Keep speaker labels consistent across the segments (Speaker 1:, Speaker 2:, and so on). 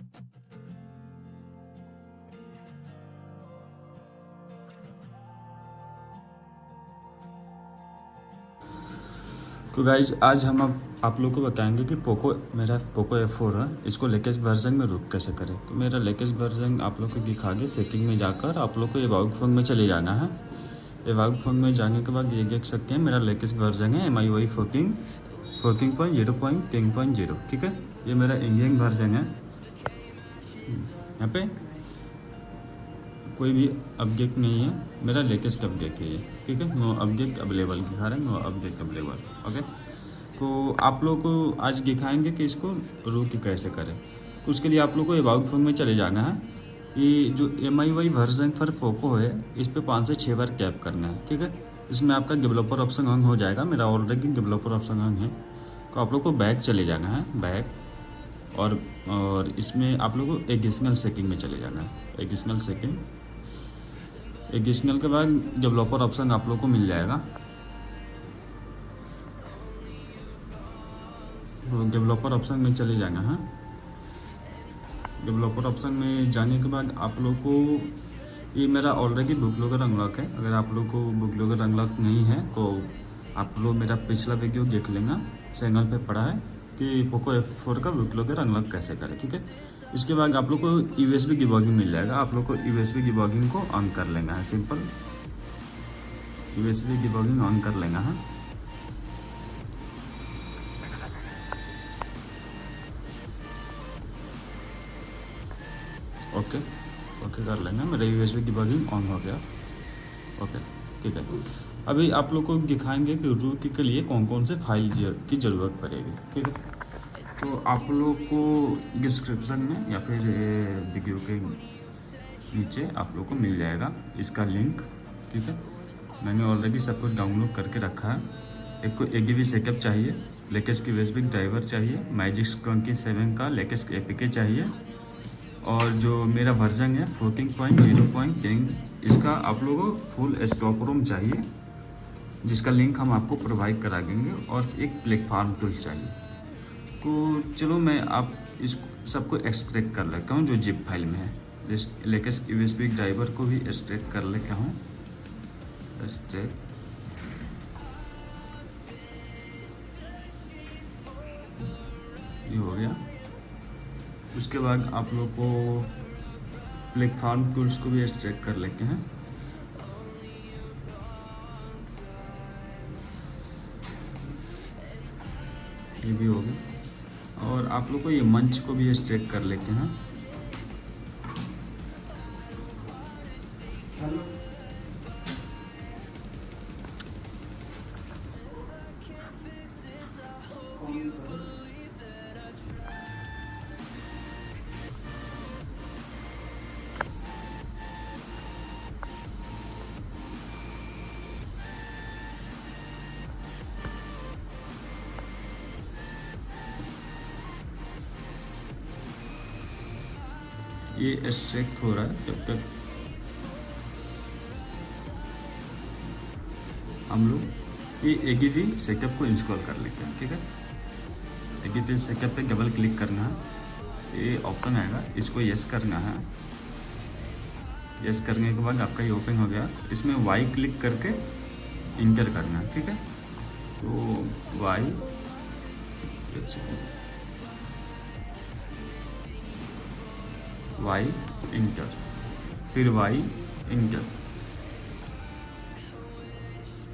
Speaker 1: तो गाइज आज हम आप लोग को बताएंगे कि मेरा पोको F4 है, इसको लेटेस्ट वर्जन में रूट कैसे करें। तो मेरा लेटेस्ट वर्जन आप लोग को दिखा के सेटिंग में जाकर आप लोग को एबाउट फ़ोन में चले जाना है। एबाउट फ़ोन में जाने के बाद ये देख सकते हैं मेरा लेटेस्ट वर्जन है MIUI 14.0.10.0, ठीक है। ये मेरा इंडियन वर्जन है। यहाँ पे कोई भी अपडेट नहीं है, मेरा लेटेस्ट अपडेट है ये, ठीक है। नो अपडेट अवेलेबल दिखा रहे हैं, नो अपडेट अवेलेबल, ओके। तो आप लोग को आज दिखाएंगे कि इसको रूट कैसे करें। तो उसके लिए आप लोग को अबाउट फ़ोन में चले जाना है। ये जो MIUI वर्जन फॉर पोको है, इस पर 5 से 6 बार टैप करना है, ठीक है। इसमें आपका डेवलपर ऑप्शन ऑन हो जाएगा, मेरा ऑलरेडी डेवलपर ऑप्शन ऑन है। तो आप लोग को बैक चले जाना है, बैक, और इसमें आप लोग को एडिशनल सेटिंग में चले जाना है। एडिशनल सेटिंग, एडिशनल के बाद डेवलपर ऑप्शन आप लोग को मिल जाएगा। तो डेवलपर ऑप्शन में चले जाना है। डेवलपर ऑप्शन में जाने के बाद आप लोग को, ये मेरा ऑलरेडी बुकलोगर अनलॉक है। अगर आप लोग को बुकलोगर अनलॉक नहीं है तो आप लोग मेरा पिछला वीडियो देख लेना, चैनल पे पड़ा है कि पोको F4 का बुकलोगर अनलॉक कैसे करें, ठीक है। इसके बाद आप लोग को USB डिबगिंग मिल जाएगा। आप लोग को USB डिबगिंग को ऑन कर लेना है, सिंपल USB डिबगिंग ऑन कर लेना है। ओके ओके कर लेंगे, मेरा USB डिबगिंग ऑन हो गया, ओके ठीक है। अभी आप लोग को दिखाएंगे कि रूट के लिए कौन कौन से फाइल की ज़रूरत पड़ेगी, ठीक है। तो आप लोग को डिस्क्रिप्शन में या फिर वीडियो के नीचे आप लोग को मिल जाएगा इसका लिंक, ठीक है। मैंने ऑलरेडी सब कुछ डाउनलोड करके रखा है। एक को 1 GB सेटअप चाहिए, लेटेस्ट की USB ड्राइवर चाहिए, मैजिक 7 का लेटेस्ट APK चाहिए, और जो मेरा वर्जन है 14.0.10, इसका आप लोगों को फुल स्टॉक रोम चाहिए, जिसका लिंक हम आपको प्रोवाइड करा देंगे, और एक प्लेटफॉर्म टूल चाहिए। तो चलो मैं आप इस सबको एक्सट्रैक्ट कर लेता हूँ जो जिप फाइल में है। लेटेस्ट USB ड्राइवर को भी एक्सट्रैक्ट कर लेता हूँ, एक्सट्रैक्ट, ये हो गया। उसके बाद आप लोग को प्लेटफॉर्म टूल्स को भी एक्सट्रैक्ट कर लेते हैं। ये भी हो गया, और आप लोग को ये मंच को भी एक्सट्रैक्ट कर लेते हैं। ये एक्सट्रैक्ट हो रहा है, जब तक हम लोग ये AGV सेटअप को इंस्टॉल कर लेते हैं, ठीक है। AGV सेटअप पे डबल क्लिक करना है, ये ऑप्शन आएगा, इसको यस करना है। यस करने के बाद आपका ये ओपन हो गया। इसमें वाई क्लिक करके इंटर करना है, ठीक है। तो वाई, वाई इंटर, फिर वाई इंटर,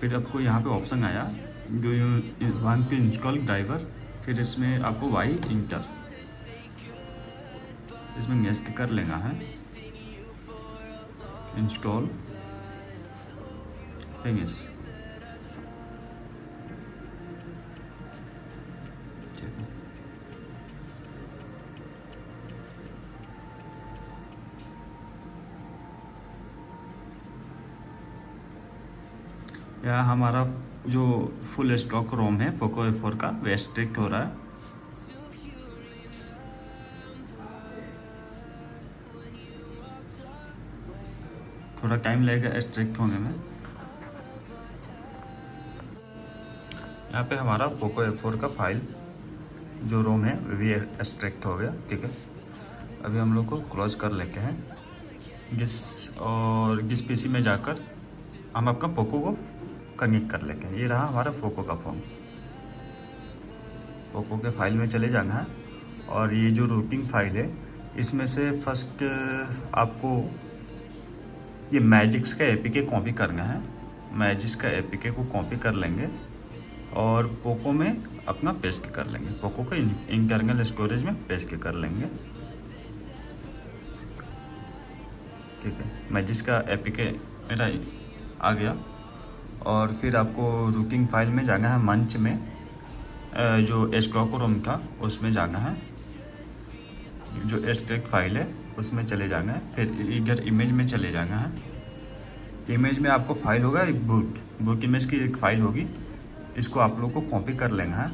Speaker 1: फिर आपको यहाँ पे ऑप्शन आया जो वन टू इंस्टॉल ड्राइवर, फिर इसमें आपको वाई इंटर, इसमें नेक्स्ट कर लेना है, इंस्टॉल, फिनिश। या हमारा जो फुल स्टॉक रोम है पोको F4 का, वो एक्सट्रैक्ट हो रहा है। थोड़ा टाइम लगेगा एक्सट्रैक्ट होने में। यहाँ पे हमारा पोको F4 का फाइल जो रोम है वो भी एक्सट्रैक्ट हो गया, ठीक है। अभी हम लोग को क्लोज कर लेते हैं जिस पीसी में जाकर हम आपका पोको को कनेक्ट कर लेते हैं। ये रहा हमारा पोको का फॉर्म। पोको के फाइल में चले जाना है और ये जो रूटिंग फाइल है इसमें से फर्स्ट आपको ये मैजिक्स का एपीके कॉपी करना है। मैजिक्स का एपीके को कॉपी कर लेंगे और पोको में अपना पेस्ट कर लेंगे। पोको को इंटरनल स्टोरेज में पेस्ट कर लेंगे। ठीक है, मैजिक्स का एपीके मेरा आ गया। और फिर आपको रूटिंग फाइल में जाना है। मंच में जो स्टॉक रूम था उसमें जाना है, जो एक्सट्रैक्ट फाइल है उसमें चले जाना है। फिर इधर इमेज में चले जाना है। इमेज में आपको फाइल होगा एक बूट इमेज की एक फाइल होगी। इसको आप लोग को कॉपी कर लेना है।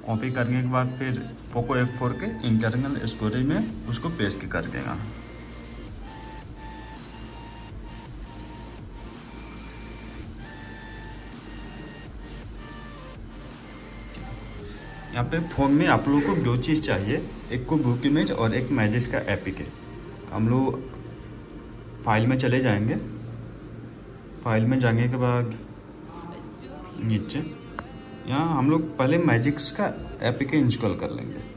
Speaker 1: कॉपी करने के बाद फिर पोको F4 के इंटरनल स्टोरेज में उसको पेस्ट कर देना है। यहाँ पे फ़ोन में आप लोगों को दो चीज़ चाहिए, एक को बुक इमेज और एक मैजिक्स का एपीके। हम लोग फाइल में चले जाएंगे। फाइल में जाने के बाद नीचे यहाँ हम लोग पहले मैजिक्स का एपीके इंस्टॉल कर लेंगे।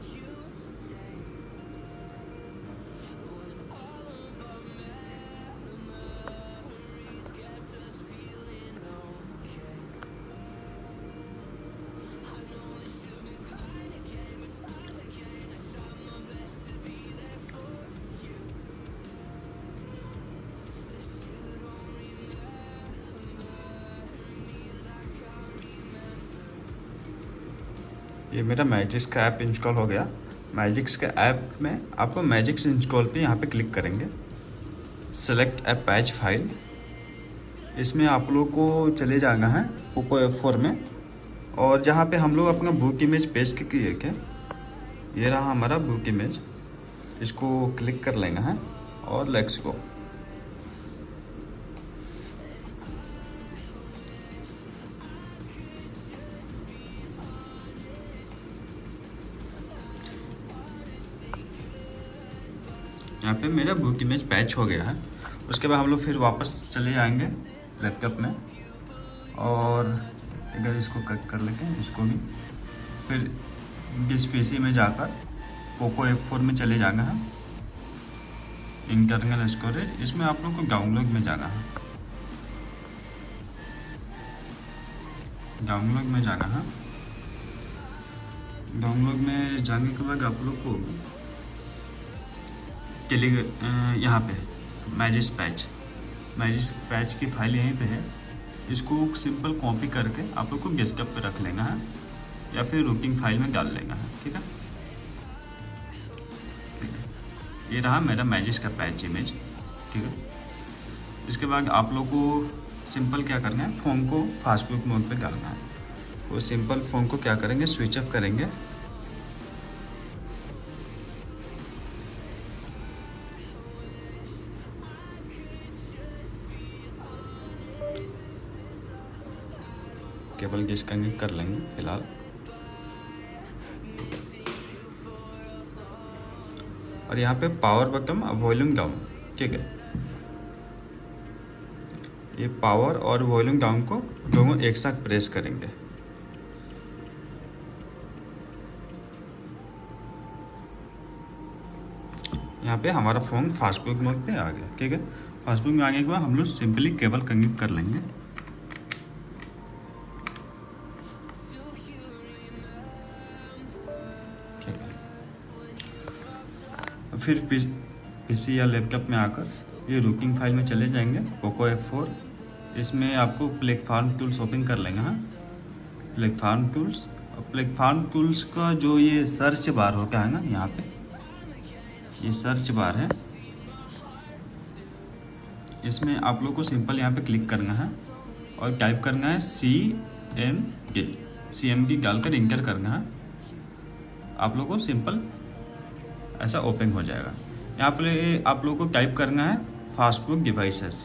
Speaker 1: ये मेरा मैजिक्स का ऐप इंस्टॉल हो गया। मैजिक्स के ऐप में आपको मैजिक्स इंस्टॉल पे यहाँ पे क्लिक करेंगे। सेलेक्ट ए पैच फाइल, इसमें आप लोग को चले जाना है पोको F4 में और जहाँ पे हम लोग अपना बुक इमेज पेस्ट किए थे, ये रहा हमारा बुक इमेज। इसको क्लिक कर लेना है और लेट्स गो। यहाँ पे मेरा बुक इमेज पैच हो गया है। उसके बाद हम लोग फिर वापस चले जाएंगे लैपटॉप में और इधर इसको कट कर लेते हैं, इसको भी। फिर जिस पीसी में जाकर पोको F4 में चले जाना है, इंटरनल स्टोरेज। इसमें आप लोग को डाउनलोड में जाना है। डाउनलोड में जाना है। डाउनलोड में जाने के बाद आप लोग को यहाँ पे मैजिक्स पैच की फाइल यहीं पे है। इसको सिंपल कॉपी करके आप लोग को डेस्कटॉप पे रख लेना है या फिर रूटिंग फाइल में डाल लेना है। ठीक है, ये रहा मेरा मैजिक्स का पैच इमेज। ठीक है, इसके बाद आप लोग को सिंपल क्या करना है, फ़ोन को फास्टबुक मोड पे डालना है। वो सिंपल फ़ोन को क्या करेंगे, स्विच ऑफ करेंगे। केबल डिस्कनेक्ट कर लेंगे फिलहाल। और यहाँ पे पावर बटन और वॉल्यूम डाउन। ठीक है, ये पावर और वॉल्यूम डाउन को दोनों एक साथ प्रेस करेंगे। यहाँ पे हमारा फ़ोन फास्टबुक मोड पे आ गया। ठीक है, फास्टबुक में आने के बाद हम लोग सिंपली केबल कनेक्ट कर लेंगे। फिर पीसी या लैपटॉप में आकर ये रूटिंग फाइल में चले जाएंगे पोको F4। इसमें आपको प्लेटफॉर्म टूल्स ओपन कर लेना है। प्लेटफॉर्म टूल्स, और प्लेटफॉर्म टूल्स का जो ये सर्च बार होता है ना, यहाँ पे ये सर्च बार है। इसमें आप लोग को सिंपल यहाँ पे क्लिक करना है और टाइप करना है CMD डालकर इंटर करना है। आप लोग को सिंपल ऐसा ओपन हो जाएगा। यहाँ पे आप लोग को टाइप करना है फास्टबुक डिवाइसेस,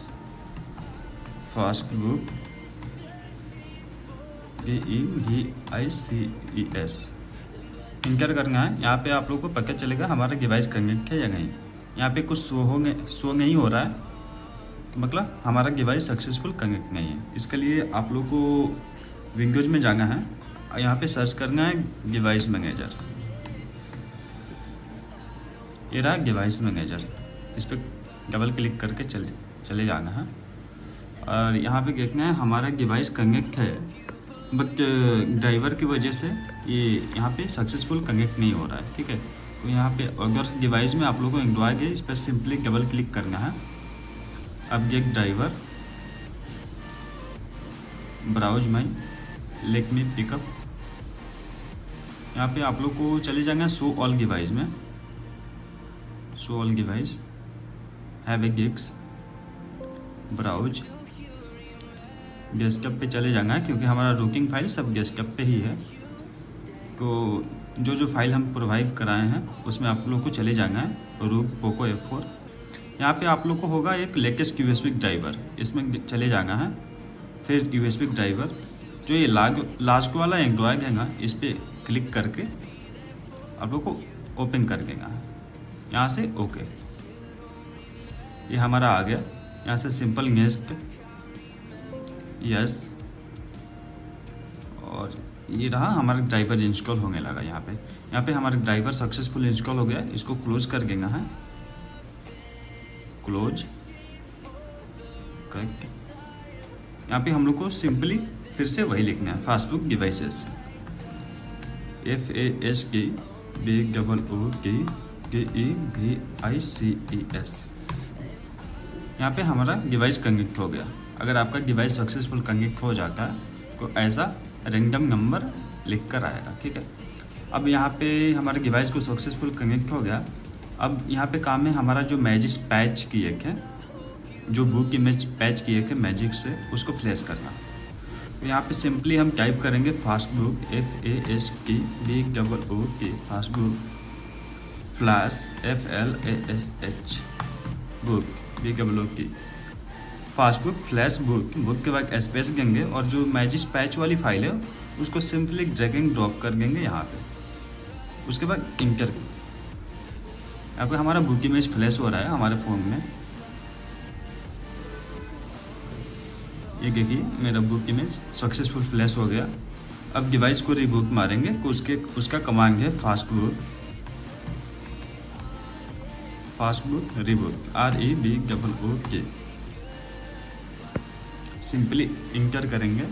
Speaker 1: फास्टबुक DEVICES। इंटर करना है। यहाँ पे आप लोग को पता चलेगा हमारा डिवाइस कनेक्ट है या नहीं। यहाँ पे कुछ शो नहीं हो रहा है, तो मतलब हमारा डिवाइस सक्सेसफुल कनेक्ट नहीं है। इसके लिए आप लोग को विंडोज में जाना है, यहाँ पे सर्च करना है डिवाइस मैनेजर। ये रहा डिवाइस मैनेजर, इस पर डबल क्लिक करके चले जाना है और यहाँ पे देखना है हमारा डिवाइस कनेक्ट है, बट ड्राइवर की वजह से ये यहाँ पे सक्सेसफुल कनेक्ट नहीं हो रहा है। ठीक है, तो यहाँ पे अगर डिवाइस में आप लोगों को एंड्रॉयड है, इस पर सिंपली डबल क्लिक करना है। अब get driver, browse my, let me pick up, यहाँ पे आप लोग को चले जाना शो ऑल डिवाइस में। Show all device, have a gigs, browse, desktop पे चले जाना है क्योंकि हमारा रूटिंग फाइल सब डेस्कटॉप पे ही है। तो जो फाइल हम प्रोवाइड कराए हैं उसमें आप लोग को चले जाना है रूट पोको F4। यहाँ पे आप लोग को होगा एक लेटेस्ट यूएसबी ड्राइवर, इसमें चले जाना है। फिर यूएसबी ड्राइवर जो ये लास्ट वाला एंड्रॉयड है ना, इस पर क्लिक करके आप लोग को ओपन कर देना है यहाँ से। ओके, ये हमारा आ गया। यहाँ से सिंपल नेक्स्ट, यस, और ये रहा हमारा ड्राइवर इंस्टॉल होने लगा। यहाँ पे हमारा ड्राइवर सक्सेसफुल इंस्टॉल हो गया। इसको क्लोज कर देना है, क्लोज करके यहाँ पे हम लोग को सिंपली फिर से वही लिखना है, फास्टबुक डिवाइसेस, FASTBOOKDEVICES। यहाँ पे हमारा डिवाइस कनेक्ट हो गया। अगर आपका डिवाइस सक्सेसफुल कनेक्ट हो जाता है तो ऐसा रैंडम नंबर लिख कर आएगा। ठीक है, अब यहाँ पे हमारे डिवाइस को सक्सेसफुल कनेक्ट हो गया। अब यहाँ पे काम है हमारा जो मैजिक पैच की एक है, जो बुक इमेज पैच की एक है मैजिक से, उसको फ्लैश करना। तो यहाँ पे सिंपली हम टाइप करेंगे fastbook, FASTBOOK, fastbook flash, FLASH book, BOOK, fastbook flash book. Book के बाद स्पेस देंगे और जो मैजिक पैच वाली फाइल है उसको सिंपली ड्रैग एंड ड्रॉप कर देंगे यहाँ पे। उसके बाद इंटर, यहाँ पे हमारा बुक इमेज फ्लैश हो रहा है हमारे फ़ोन में। ये देखिए मेरा बुक इमेज सक्सेसफुल फ्लैश हो गया। अब डिवाइस को रिबूट मारेंगे तो उसका कमांड है फास्टबुक रिबूट, REBOOK। सिंपली इंटर करेंगे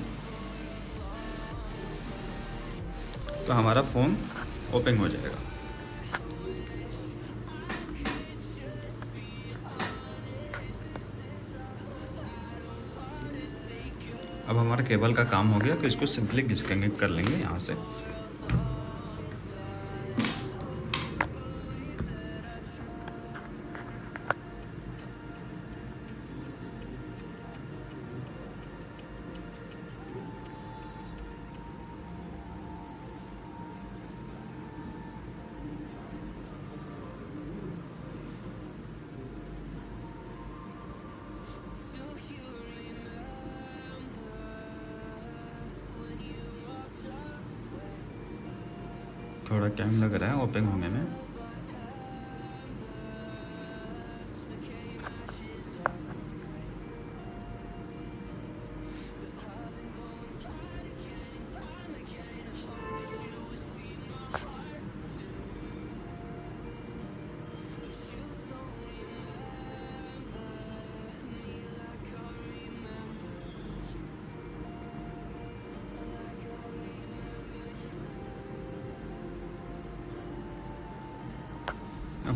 Speaker 1: तो हमारा फ़ोन ओपन हो जाएगा। अब हमारा केबल का काम हो गया तो इसको सिंपली डिस्कनेक्ट कर लेंगे यहाँ से। थोड़ा टाइम लग रहा है ओपन होने में।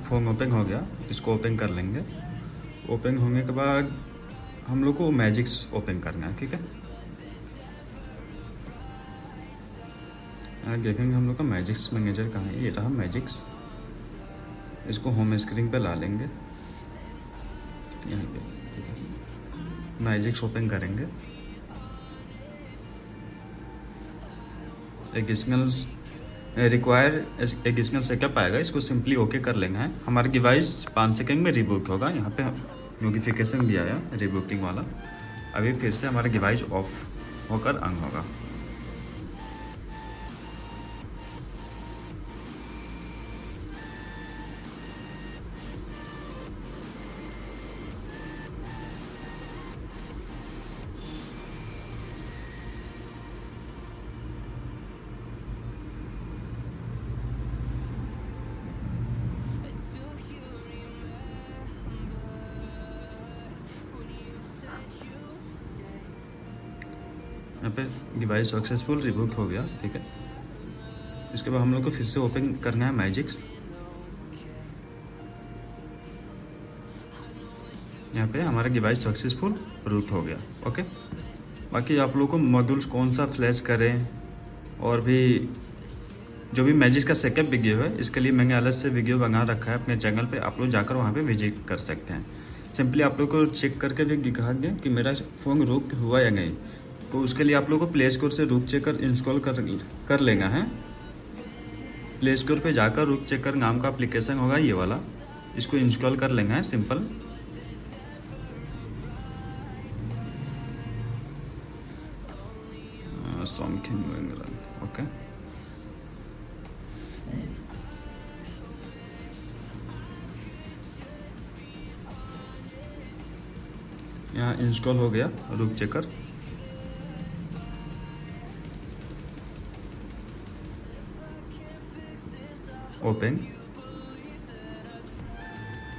Speaker 1: फॉर्म ओपन हो गया, इसको ओपन कर लेंगे। ओपन होने के बाद हम लोग को मैजिक्स ओपन करना है। ठीक है, यहाँ देखेंगे हम लोग का मैजिक्स मैनेजर कहाँ है। ये रहा मैजिक्स, इसको होम स्क्रीन पे ला लेंगे यहाँ पे। ठीक है, मैजिक्स ओपन करेंगे। एडिशनल सेटअप आएगा, इसको सिंपली ओके कर लेना है। हमारा डिवाइस 5 सेकंड में रिबूट होगा। यहाँ पे नोटिफिकेशन भी आया रिबूटिंग वाला। अभी फिर से हमारा डिवाइस ऑफ होकर ऑन होगा। यहाँ पे डिवाइस सक्सेसफुल रिबूट हो गया, ठीक है। इसके बाद हम लोग को फिर से ओपन करना है मैजिक्स। यहाँ पे हमारा डिवाइस सक्सेसफुल रूट हो गया, ओके। बाकी आप लोगों को मॉड्यूल्स कौन सा फ्लैश करें और भी जो भी मैजिक का सेकंड वीडियो है, इसके लिए मैंने अलग से वीडियो बना रखा है अपने चैनल पे, आप लोग जाकर वहाँ पे विजिट कर सकते हैं। सिंपली आप लोग को चेक करके भी दिखा दें कि मेरा फ़ोन रूट हुआ या नहीं। तो उसके लिए आप लोग को प्ले स्टोर से रूट चेकर इंस्टॉल कर लेना है। प्ले स्टोर पर जाकर रूट चेकर नाम का एप्लीकेशन होगा ये वाला, इसको इंस्टॉल कर लेना है सिंपल। ओके, यहाँ इंस्टॉल हो गया root checker. Open,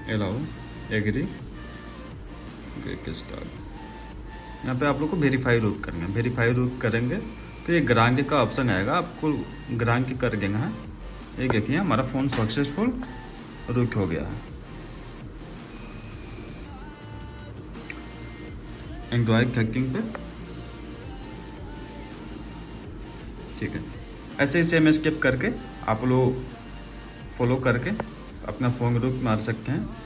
Speaker 1: allow, agree, start. यहाँ पे आप लोग को वेरीफाई रूट करना है। वेरीफाई रूट करेंगे तो ये ग्रांट का ऑप्शन आएगा, आपको ग्रांट कर देना है। ये देखिए हमारा फ़ोन सक्सेसफुल रूट हो गया है। एंड्रॉइड 13 पे, ठीक है। ऐसे ही सेम स्टेप करके आप लोग फॉलो करके अपना फ़ोन रूट मार सकते हैं।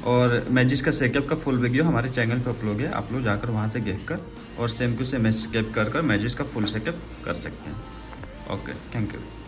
Speaker 1: और मैजिक का सेटअप का फुल वीडियो हमारे चैनल पर अपलोड है, आप लोग जाकर वहाँ से देखकर और सेम टू सेम स्टेप कर मैजिक का फुल सेटअप कर सकते हैं। Okay, thank you.